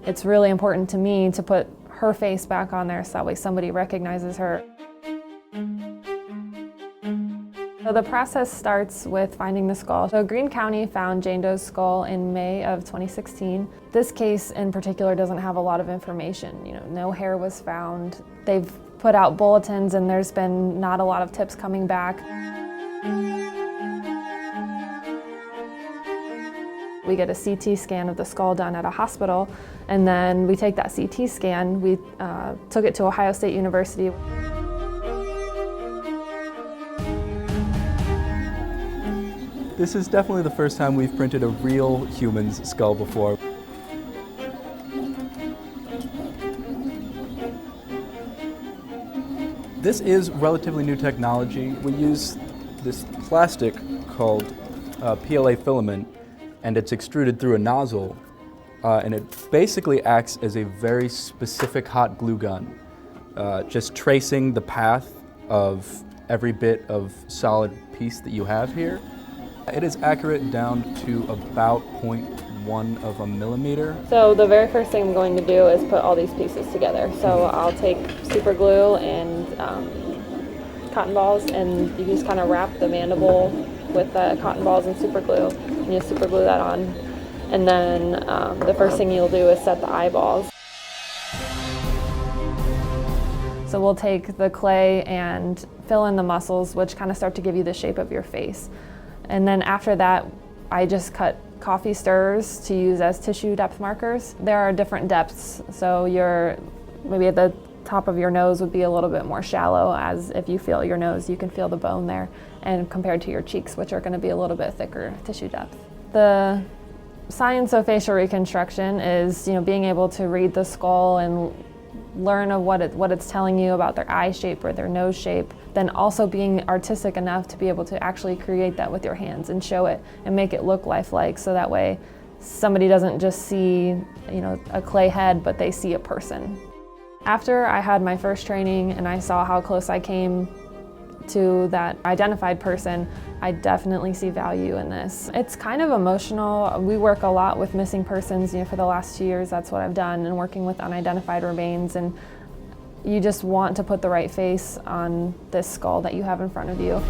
It's really important to me to put her face back on there so that way somebody recognizes her. So the process starts with finding the skull. So Greene County found Jane Doe's skull in May of 2016. This case in particular doesn't have a lot of information. No hair was found. They've put out bulletins and there's been not a lot of tips coming back. We get a CT scan of the skull done at a hospital, and then we take that CT scan, we took it to Ohio State University. This is definitely the first time we've printed a real human's skull before. This is relatively new technology. We use this plastic called PLA filament, and it's extruded through a nozzle, and it basically acts as a very specific hot glue gun, just tracing the path of every bit of solid piece that you have here. It is accurate down to about 0.1 of a millimeter. So the very first thing I'm going to do is put all these pieces together. So I'll take super glue and cotton balls, and you just kind of wrap the mandible with the cotton balls and super glue, and you super glue that on. And then the first thing you'll do is set the eyeballs. So we'll take the clay and fill in the muscles, which kind of start to give you the shape of your face. And then after that, I just cut coffee stirrers to use as tissue depth markers. There are different depths, so maybe at the top of your nose would be a little bit more shallow, as if you feel your nose, you can feel the bone there, and compared to your cheeks, which are going to be a little bit thicker tissue depth. The science of facial reconstruction is, being able to read the skull and learn of what it's telling you about their eye shape or their nose shape, then also being artistic enough to be able to actually create that with your hands and show it and make it look lifelike, so that way somebody doesn't just see, a clay head, but they see a person. After I had my first training and I saw how close I came to that identified person, I definitely see value in this. It's kind of emotional. We work a lot with missing persons, for the last 2 years, that's what I've done, and working with unidentified remains, and you just want to put the right face on this skull that you have in front of you.